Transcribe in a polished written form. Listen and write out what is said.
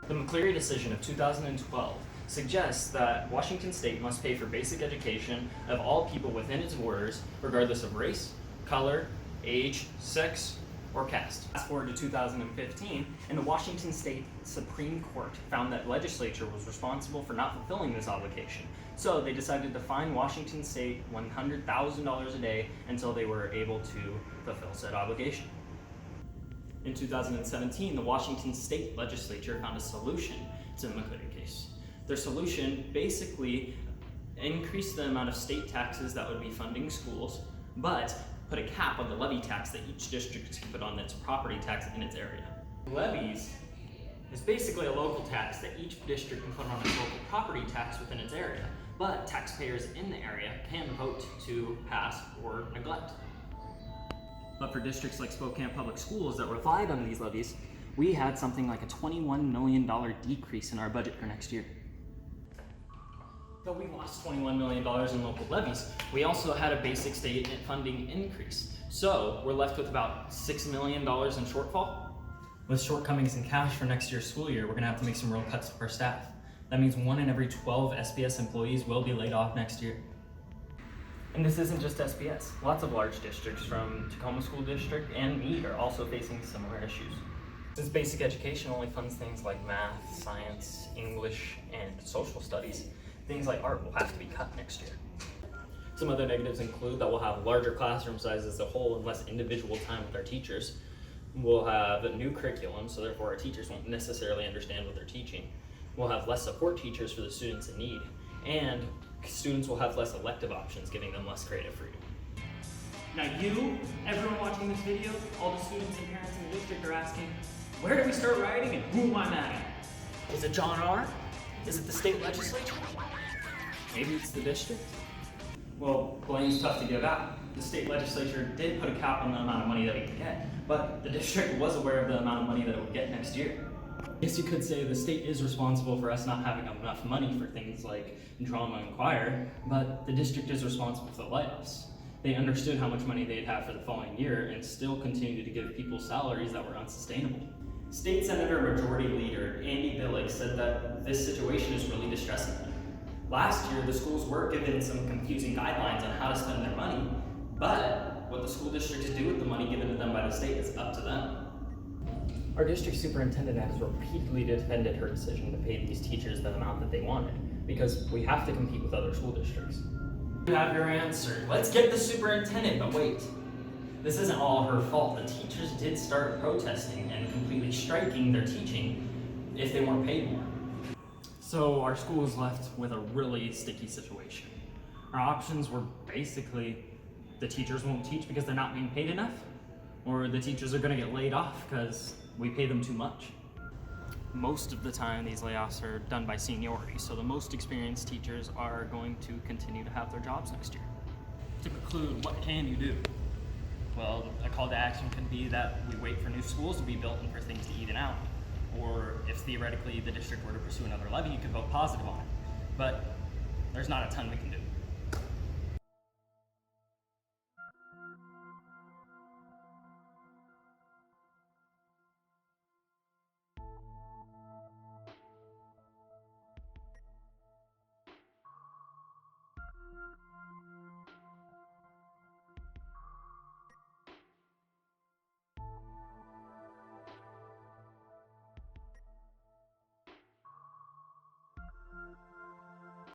The McCleary decision of 2012 suggests that Washington State must pay for basic education of all people within its borders, regardless of race, color, age, sex, or caste. Fast forward to 2015, and the Washington State Supreme Court found that legislature was responsible for not fulfilling this obligation. So they decided to fine Washington State $100,000 a day until they were able to fulfill said obligation. In 2017, the Washington State Legislature found a solution to the McCleary case. Their solution basically increased the amount of state taxes that would be funding schools, but put a cap on the levy tax that each district can put on its property tax in its area. Levies is basically a local tax that each district can put on its local property tax within its area, but taxpayers in the area can vote to pass or neglect. But for districts like Spokane Public Schools that relied on these levies, we had something like a $21 million decrease in our budget for next year. Though we lost $21 million in local levies, we also had a basic state funding increase. So we're left with about $6 million in shortfall. With shortcomings in cash for next year's school year, we're gonna have to make some real cuts to our staff. That means 1 in every 12 SPS employees will be laid off next year. And this isn't just SPS. Lots of large districts from Tacoma School District and Meade are also facing similar issues. Since basic education only funds things like math, science, English, and social studies, things like art will have to be cut next year. Some other negatives include that we'll have larger classroom sizes as a whole and less individual time with our teachers. We'll have a new curriculum, so therefore our teachers won't necessarily understand what they're teaching. We'll have less support teachers for the students in need, and students will have less elective options, giving them less creative freedom. Now you, everyone watching this video, all the students and parents in the district are asking, where do we start rioting and who am I mad at? Is it John R.? Is it the state legislature? Maybe it's the district? Well, blame's tough to give out. The state legislature did put a cap on the amount of money that we could get, but the district was aware of the amount of money that it would get next year. I guess you could say the state is responsible for us not having enough money for things like drama and choir, but the district is responsible for the layoffs. They understood how much money they'd have for the following year and still continued to give people salaries that were unsustainable. State Senator Majority Leader Andy Billig said that this situation is really distressing them. Last year, the schools were given some confusing guidelines on how to spend their money, but what the school districts do with the money given to them by the state is up to them. Our district superintendent has repeatedly defended her decision to pay these teachers the amount that they wanted, because we have to compete with other school districts. You have your answer. Let's get the superintendent, but wait. This isn't all her fault. The teachers did start protesting and completely striking their teaching if they weren't paid more. So our school is left with a really sticky situation. Our options were basically the teachers won't teach because they're not being paid enough, or the teachers are gonna get laid off because we pay them too much. Most of the time, these layoffs are done by seniority, so the most experienced teachers are going to continue to have their jobs next year. To conclude, what can you do? Well, a call to action can be that we wait for new schools to be built and for things to even out. Or if theoretically the district were to pursue another levy, you could vote positive on it. But there's not a ton we can do.